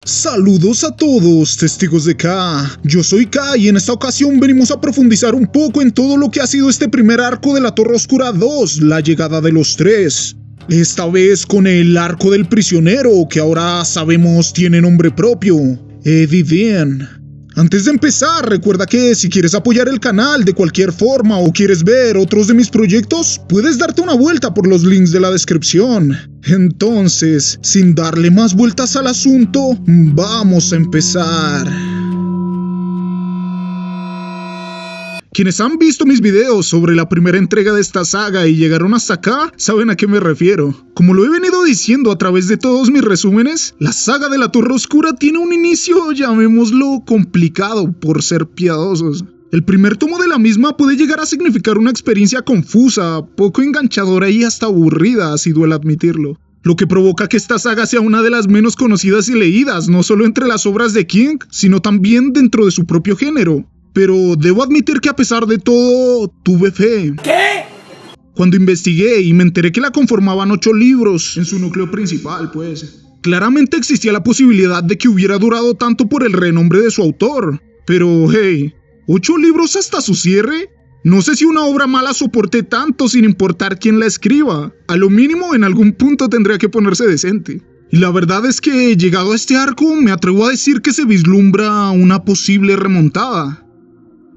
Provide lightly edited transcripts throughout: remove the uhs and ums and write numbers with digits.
Saludos a todos, testigos de K. Yo soy K y en esta ocasión venimos a profundizar un poco en todo lo que ha sido este primer arco de la Torre Oscura 2, la llegada de los tres. Esta vez con el arco del prisionero, que ahora sabemos tiene nombre propio, Eddie Dean. Antes de empezar, recuerda que si quieres apoyar el canal de cualquier forma o quieres ver otros de mis proyectos, puedes darte una vuelta por los links de la descripción. Entonces, sin darle más vueltas al asunto, vamos a empezar. Quienes han visto mis videos sobre la primera entrega de esta saga y llegaron hasta acá, saben a qué me refiero. Como lo he venido diciendo a través de todos mis resúmenes, la saga de la Torre Oscura tiene un inicio, llamémoslo, complicado por ser piadosos. El primer tomo de la misma puede llegar a significar una experiencia confusa, poco enganchadora y hasta aburrida, si duele admitirlo. Lo que provoca que esta saga sea una de las menos conocidas y leídas, no solo entre las obras de King, sino también dentro de su propio género. Pero debo admitir que a pesar de todo, tuve fe. ¿Qué? Cuando investigué y me enteré que la conformaban 8 libros en su núcleo principal, pues. Claramente existía la posibilidad de que hubiera durado tanto por el renombre de su autor. Pero, hey, ¿8 libros hasta su cierre? No sé si una obra mala soporte tanto sin importar quién la escriba. A lo mínimo, en algún punto tendría que ponerse decente. Y la verdad es que, llegado a este arco, me atrevo a decir que se vislumbra una posible remontada.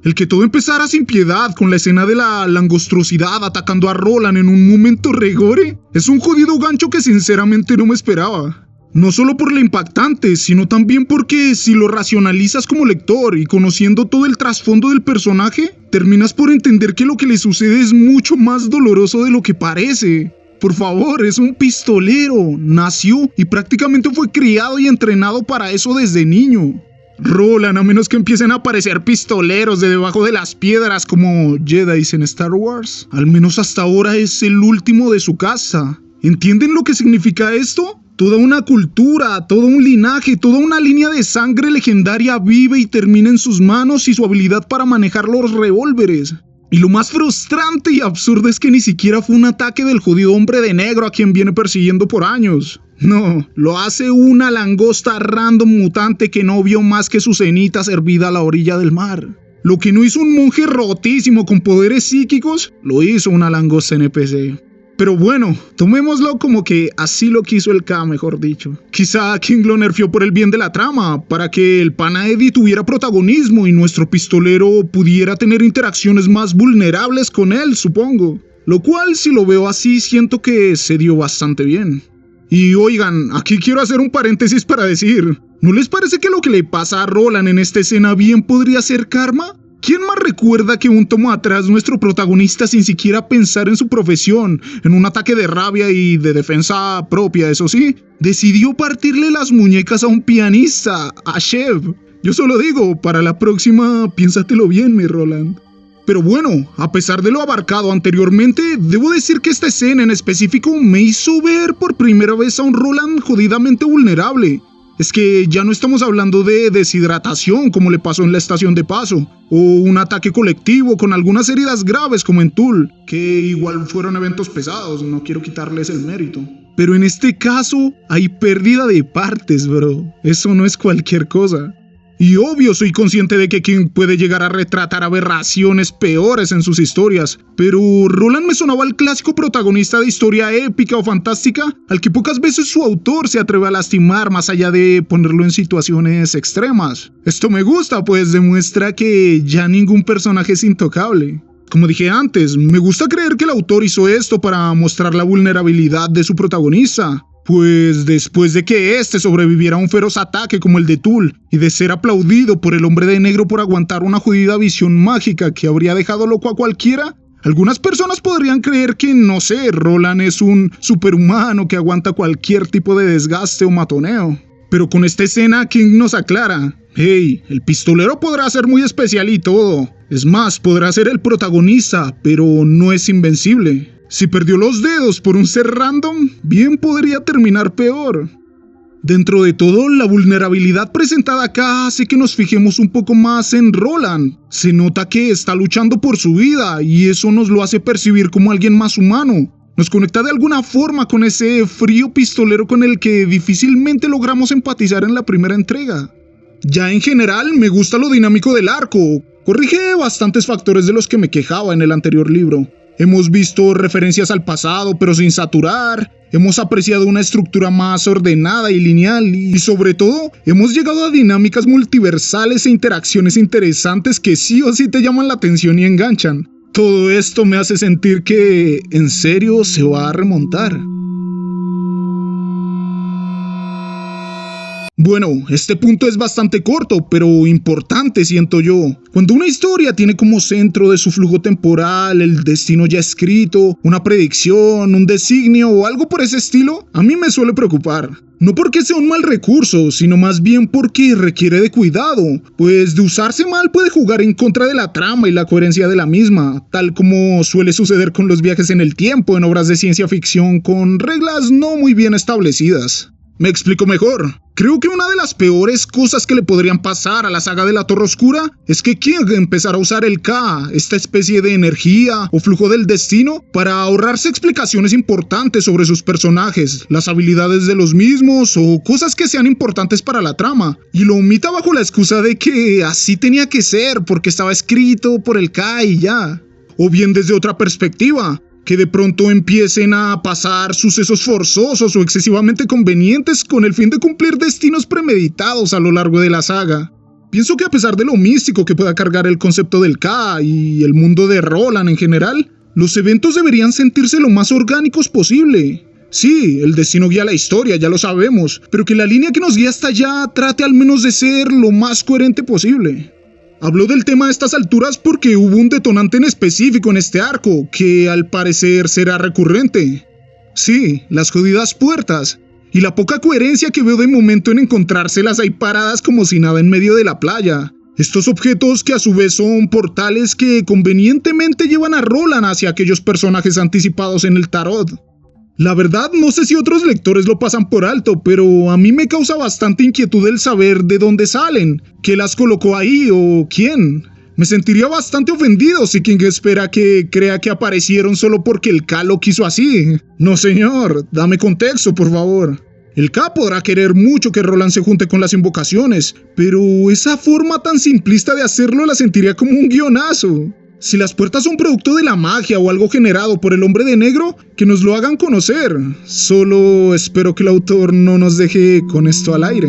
El que todo empezara sin piedad con la escena de la langostrosidad atacando a Roland en un momento regore es un jodido gancho que sinceramente no me esperaba. No solo por lo impactante, sino también porque si lo racionalizas como lector y conociendo todo el trasfondo del personaje, terminas por entender que lo que le sucede es mucho más doloroso de lo que parece. Por favor, es un pistolero, nació y prácticamente fue criado y entrenado para eso desde niño. Roland, a menos que empiecen a aparecer pistoleros de debajo de las piedras como Jedis en Star Wars, al menos hasta ahora es el último de su casa. ¿Entienden lo que significa esto? Toda una cultura, todo un linaje, toda una línea de sangre legendaria vive y termina en sus manos y su habilidad para manejar los revólveres. Y lo más frustrante y absurdo es que ni siquiera fue un ataque del jodido hombre de negro a quien viene persiguiendo por años. No, lo hace una langosta random mutante que no vio más que su cenita servida a la orilla del mar. Lo que no hizo un monje rotísimo con poderes psíquicos, lo hizo una langosta NPC. Pero bueno, tomémoslo como que así lo quiso el K, mejor dicho. Quizá King lo nerfeó por el bien de la trama, para que el pana Eddie tuviera protagonismo y nuestro pistolero pudiera tener interacciones más vulnerables con él, supongo. Lo cual, si lo veo así, siento que se dio bastante bien. Y oigan, aquí quiero hacer un paréntesis para decir, ¿no les parece que lo que le pasa a Roland en esta escena bien podría ser karma? ¿Quién más recuerda que un tomo atrás nuestro protagonista, sin siquiera pensar en su profesión, en un ataque de rabia y de defensa propia, eso sí, decidió partirle las muñecas a un pianista, a Shev? Yo solo digo, para la próxima, piénsatelo bien, mi Roland. Pero bueno, a pesar de lo abarcado anteriormente, debo decir que esta escena en específico me hizo ver por primera vez a un Roland jodidamente vulnerable. Es que ya no estamos hablando de deshidratación como le pasó en la estación de paso, o un ataque colectivo con algunas heridas graves como en Tool, que igual fueron eventos pesados, no quiero quitarles el mérito. Pero en este caso hay pérdida de partes, bro. Eso no es cualquier cosa. Y obvio soy consciente de que King puede llegar a retratar aberraciones peores en sus historias, pero Roland me sonaba al clásico protagonista de historia épica o fantástica, al que pocas veces su autor se atreve a lastimar más allá de ponerlo en situaciones extremas. Esto me gusta, pues demuestra que ya ningún personaje es intocable. Como dije antes, me gusta creer que el autor hizo esto para mostrar la vulnerabilidad de su protagonista. Pues después de que este sobreviviera a un feroz ataque como el de Tool y de ser aplaudido por el hombre de negro por aguantar una jodida visión mágica que habría dejado loco a cualquiera, algunas personas podrían creer que, no sé, Roland es un superhumano que aguanta cualquier tipo de desgaste o matoneo. Pero con esta escena King nos aclara, hey, el pistolero podrá ser muy especial y todo, es más, podrá ser el protagonista, pero no es invencible. Si perdió los dedos por un ser random, bien podría terminar peor. Dentro de todo, la vulnerabilidad presentada acá hace que nos fijemos un poco más en Roland. Se nota que está luchando por su vida y eso nos lo hace percibir como alguien más humano. Nos conecta de alguna forma con ese frío pistolero con el que difícilmente logramos empatizar en la primera entrega. Ya en general me gusta lo dinámico del arco, corrige bastantes factores de los que me quejaba en el anterior libro. Hemos visto referencias al pasado pero sin saturar, hemos apreciado una estructura más ordenada y lineal y sobre todo hemos llegado a dinámicas multiversales e interacciones interesantes que sí o sí te llaman la atención y enganchan. Todo esto me hace sentir que en serio se va a remontar. Bueno, este punto es bastante corto, pero importante siento yo. Cuando una historia tiene como centro de su flujo temporal el destino ya escrito, una predicción, un designio o algo por ese estilo, a mí me suele preocupar. No porque sea un mal recurso, sino más bien porque requiere de cuidado, pues de usarse mal puede jugar en contra de la trama y la coherencia de la misma, tal como suele suceder con los viajes en el tiempo en obras de ciencia ficción con reglas no muy bien establecidas. Me explico mejor. Creo que una de las peores cosas que le podrían pasar a la saga de la Torre Oscura es que King empezara a usar el K, esta especie de energía o flujo del destino, para ahorrarse explicaciones importantes sobre sus personajes, las habilidades de los mismos o cosas que sean importantes para la trama, y lo omita bajo la excusa de que así tenía que ser porque estaba escrito por el K y ya. O bien desde otra perspectiva, que de pronto empiecen a pasar sucesos forzosos o excesivamente convenientes con el fin de cumplir destinos premeditados a lo largo de la saga. Pienso que a pesar de lo místico que pueda cargar el concepto del K y el mundo de Roland en general, los eventos deberían sentirse lo más orgánicos posible. Sí, el destino guía la historia, ya lo sabemos, pero que la línea que nos guía hasta allá trate al menos de ser lo más coherente posible. Hablo del tema a estas alturas porque hubo un detonante en específico en este arco, que al parecer será recurrente. Sí, las jodidas puertas, y la poca coherencia que veo de momento en encontrárselas ahí paradas como si nada en medio de la playa. Estos objetos que a su vez son portales que convenientemente llevan a Roland hacia aquellos personajes anticipados en el tarot. La verdad no sé si otros lectores lo pasan por alto, pero a mí me causa bastante inquietud el saber de dónde salen, qué las colocó ahí o quién. Me sentiría bastante ofendido si King espera que crea que aparecieron solo porque el K lo quiso así. No señor, dame contexto por favor. El K podrá querer mucho que Roland se junte con las invocaciones, pero esa forma tan simplista de hacerlo la sentiría como un guionazo. Si las puertas son producto de la magia o algo generado por el hombre de negro, que nos lo hagan conocer. Solo espero que el autor no nos deje con esto al aire.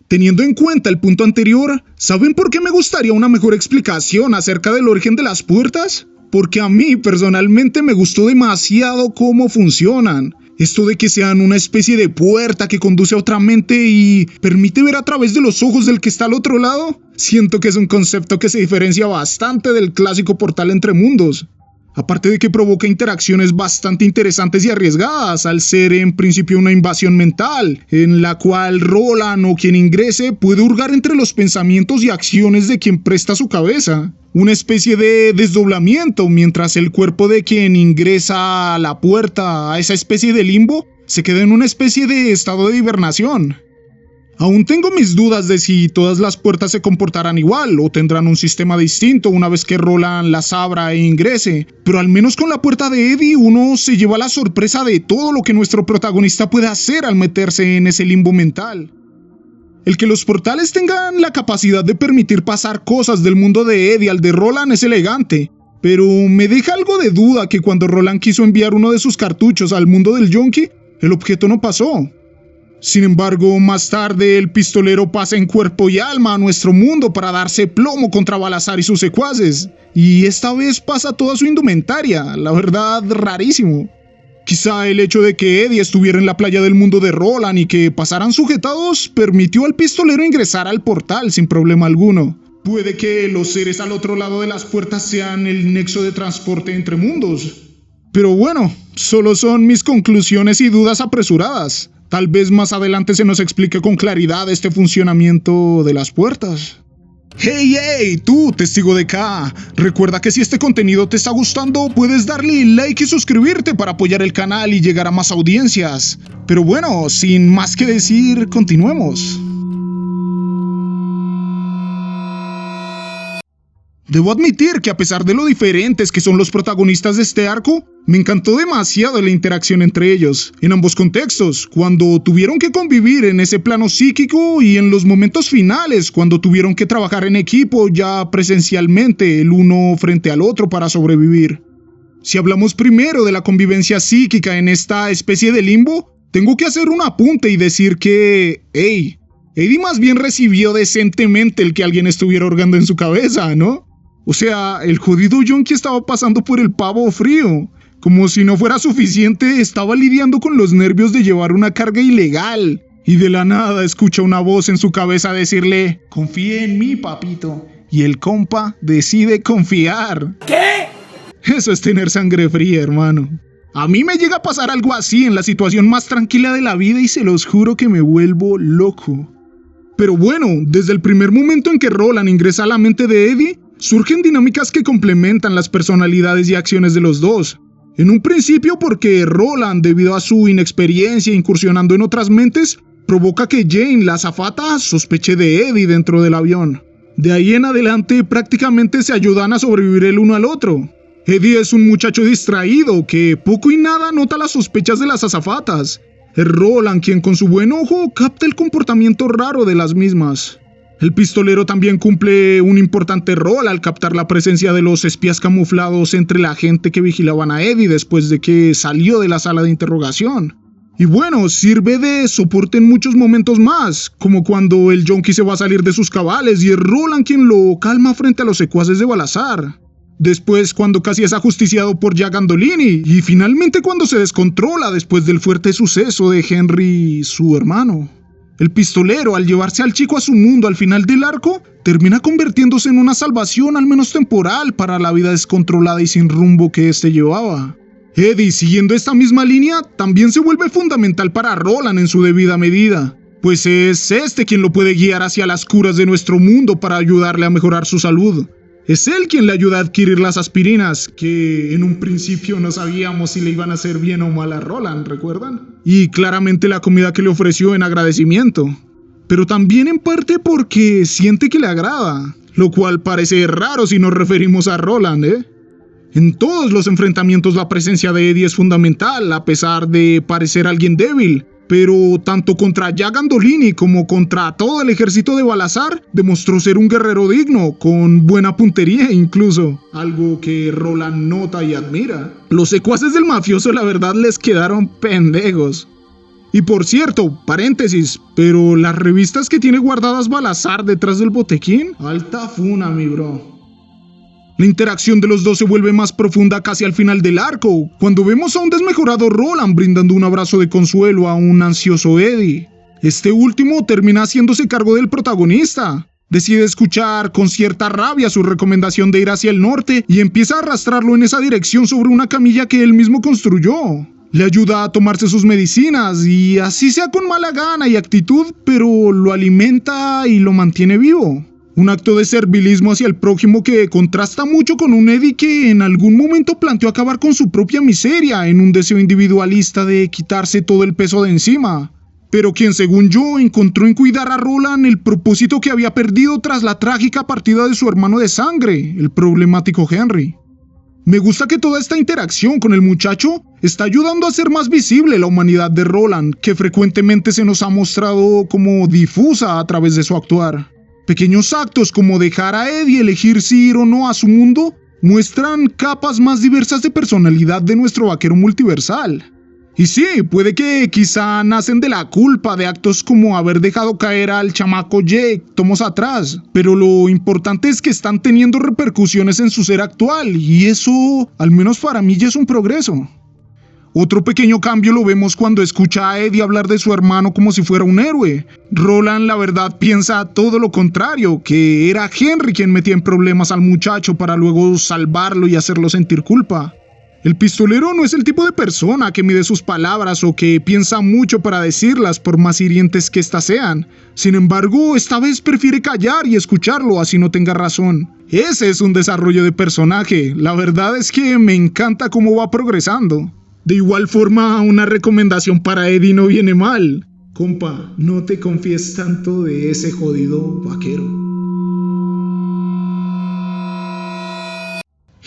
Teniendo en cuenta el punto anterior, ¿saben por qué me gustaría una mejor explicación acerca del origen de las puertas? Porque a mí personalmente me gustó demasiado cómo funcionan. Esto de que sean una especie de puerta que conduce a otra mente y permite ver a través de los ojos del que está al otro lado, siento que es un concepto que se diferencia bastante del clásico portal entre mundos. Aparte de que provoca interacciones bastante interesantes y arriesgadas, al ser en principio una invasión mental, en la cual Roland o quien ingrese puede hurgar entre los pensamientos y acciones de quien presta su cabeza. Una especie de desdoblamiento, mientras el cuerpo de quien ingresa a la puerta, a esa especie de limbo, se queda en una especie de estado de hibernación. Aún tengo mis dudas de si todas las puertas se comportarán igual o tendrán un sistema distinto una vez que Roland las abra e ingrese, pero al menos con la puerta de Eddie uno se lleva la sorpresa de todo lo que nuestro protagonista puede hacer al meterse en ese limbo mental. El que los portales tengan la capacidad de permitir pasar cosas del mundo de Eddie al de Roland es elegante, pero me deja algo de duda que cuando Roland quiso enviar uno de sus cartuchos al mundo del Yonki, el objeto no pasó. Sin embargo, más tarde el pistolero pasa en cuerpo y alma a nuestro mundo para darse plomo contra Balazar y sus secuaces, y esta vez pasa toda su indumentaria, la verdad rarísimo. Quizá el hecho de que Eddie estuviera en la playa del mundo de Roland y que pasaran sujetados permitió al pistolero ingresar al portal sin problema alguno. Puede que los seres al otro lado de las puertas sean el nexo de transporte entre mundos. Pero bueno, solo son mis conclusiones y dudas apresuradas. Tal vez más adelante se nos explique con claridad este funcionamiento de las puertas. ¡Hey, tú, testigo de K! Recuerda que si este contenido te está gustando, puedes darle like y suscribirte para apoyar el canal y llegar a más audiencias. Pero bueno, sin más que decir, continuemos. Debo admitir que a pesar de lo diferentes que son los protagonistas de este arco, me encantó demasiado la interacción entre ellos, en ambos contextos, cuando tuvieron que convivir en ese plano psíquico y en los momentos finales, cuando tuvieron que trabajar en equipo ya presencialmente el uno frente al otro para sobrevivir. Si hablamos primero de la convivencia psíquica en esta especie de limbo, tengo que hacer un apunte y decir que, Eddie más bien recibió decentemente el que alguien estuviera hurgando en su cabeza, ¿no? O sea, el jodido yonki estaba pasando por el pavo frío. Como si no fuera suficiente, estaba lidiando con los nervios de llevar una carga ilegal. Y de la nada escucha una voz en su cabeza decirle, confíe en mí, papito. Y el compa decide confiar. ¿Qué? Eso es tener sangre fría, hermano. A mí me llega a pasar algo así en la situación más tranquila de la vida y se los juro que me vuelvo loco. Pero bueno, desde el primer momento en que Roland ingresa a la mente de Eddie, surgen dinámicas que complementan las personalidades y acciones de los dos. En un principio porque Roland, debido a su inexperiencia incursionando en otras mentes, provoca que Jane, la azafata, sospeche de Eddie dentro del avión. De ahí en adelante prácticamente se ayudan a sobrevivir el uno al otro. Eddie es un muchacho distraído que poco y nada nota las sospechas de las azafatas. Es Roland quien con su buen ojo capta el comportamiento raro de las mismas. El pistolero también cumple un importante rol al captar la presencia de los espías camuflados entre la gente que vigilaban a Eddie después de que salió de la sala de interrogación. Y bueno, sirve de soporte en muchos momentos más, como cuando el yonki se va a salir de sus cabales y es Roland quien lo calma frente a los secuaces de Balazar. Después cuando casi es ajusticiado por Jack Gandolini y finalmente cuando se descontrola después del fuerte suceso de Henry, su hermano. El pistolero, al llevarse al chico a su mundo al final del arco, termina convirtiéndose en una salvación al menos temporal para la vida descontrolada y sin rumbo que éste llevaba. Eddie, siguiendo esta misma línea, también se vuelve fundamental para Roland en su debida medida, pues es este quien lo puede guiar hacia las curas de nuestro mundo para ayudarle a mejorar su salud. Es él quien le ayuda a adquirir las aspirinas, que en un principio no sabíamos si le iban a hacer bien o mal a Roland, ¿recuerdan? Y claramente la comida que le ofreció en agradecimiento. Pero también en parte porque siente que le agrada, lo cual parece raro si nos referimos a Roland, ¿eh? En todos los enfrentamientos la presencia de Eddie es fundamental, a pesar de parecer alguien débil. Pero tanto contra Jack Gandolini como contra todo el ejército de Balazar, demostró ser un guerrero digno, con buena puntería incluso, algo que Roland nota y admira. Los secuaces del mafioso la verdad les quedaron pendejos. Y por cierto, paréntesis, pero las revistas que tiene guardadas Balazar detrás del botequín, alta funa mi bro. La interacción de los dos se vuelve más profunda casi al final del arco, cuando vemos a un desmejorado Roland brindando un abrazo de consuelo a un ansioso Eddie. Este último termina haciéndose cargo del protagonista. Decide escuchar con cierta rabia su recomendación de ir hacia el norte y empieza a arrastrarlo en esa dirección sobre una camilla que él mismo construyó. Le ayuda a tomarse sus medicinas y así sea con mala gana y actitud, pero lo alimenta y lo mantiene vivo. Un acto de servilismo hacia el prójimo que contrasta mucho con un Eddie que en algún momento planteó acabar con su propia miseria en un deseo individualista de quitarse todo el peso de encima. Pero quien según yo encontró en cuidar a Roland el propósito que había perdido tras la trágica partida de su hermano de sangre, el problemático Henry. Me gusta que toda esta interacción con el muchacho está ayudando a hacer más visible la humanidad de Roland, que frecuentemente se nos ha mostrado como difusa a través de su actuar. Pequeños actos como dejar a Eddie elegir si ir o no a su mundo muestran capas más diversas de personalidad de nuestro vaquero multiversal. Y sí, puede que quizá nacen de la culpa de actos como haber dejado caer al chamaco Jake tomos atrás, pero lo importante es que están teniendo repercusiones en su ser actual y eso, al menos para mí, ya es un progreso. Otro pequeño cambio lo vemos cuando escucha a Eddie hablar de su hermano como si fuera un héroe. Roland la verdad piensa todo lo contrario, que era Henry quien metía en problemas al muchacho para luego salvarlo y hacerlo sentir culpa. El pistolero no es el tipo de persona que mide sus palabras o que piensa mucho para decirlas por más hirientes que éstas sean. Sin embargo, esta vez prefiere callar y escucharlo así no tenga razón. Ese es un desarrollo de personaje, la verdad es que me encanta cómo va progresando. De igual forma, una recomendación para Eddie no viene mal. Compa, no te confíes tanto de ese jodido vaquero.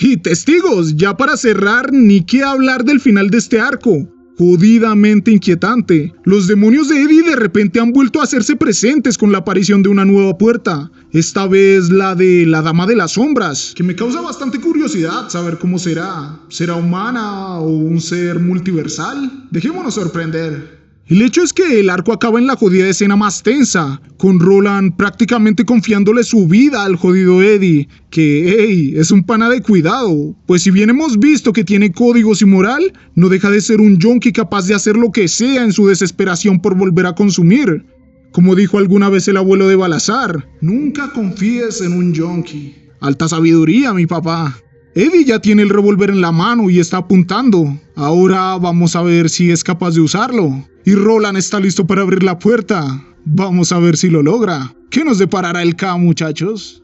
Y testigos, ya para cerrar, ni qué hablar del final de este arco. Jodidamente inquietante. Los demonios de Eddie de repente han vuelto a hacerse presentes con la aparición de una nueva puerta. Esta vez la de la Dama de las Sombras, que me causa bastante curiosidad saber cómo será. ¿Será humana o un ser multiversal? Dejémonos sorprender. El hecho es que el arco acaba en la jodida escena más tensa, con Roland prácticamente confiándole su vida al jodido Eddie, que, es un pana de cuidado, pues si bien hemos visto que tiene códigos y moral, no deja de ser un yonki capaz de hacer lo que sea en su desesperación por volver a consumir. Como dijo alguna vez el abuelo de Balazar, nunca confíes en un yonki. Alta sabiduría, mi papá. Eddie ya tiene el revólver en la mano y está apuntando. Ahora vamos a ver si es capaz de usarlo. Y Roland está listo para abrir la puerta. Vamos a ver si lo logra. ¿Qué nos deparará el K, muchachos?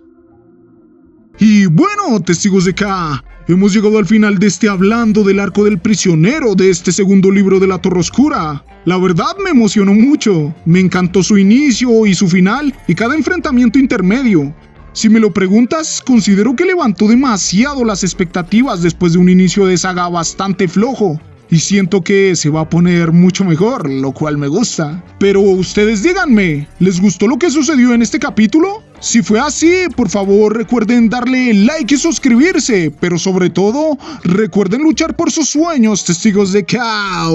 Y bueno, testigos de K, hemos llegado al final de este hablando del arco del prisionero de este segundo libro de la Torre Oscura. La verdad me emocionó mucho. Me encantó su inicio y su final y cada enfrentamiento intermedio. Si me lo preguntas, considero que levantó demasiado las expectativas después de un inicio de saga bastante flojo. Y siento que se va a poner mucho mejor, lo cual me gusta. Pero ustedes díganme, ¿les gustó lo que sucedió en este capítulo? Si fue así, por favor recuerden darle like y suscribirse. Pero sobre todo, recuerden luchar por sus sueños, testigos de K.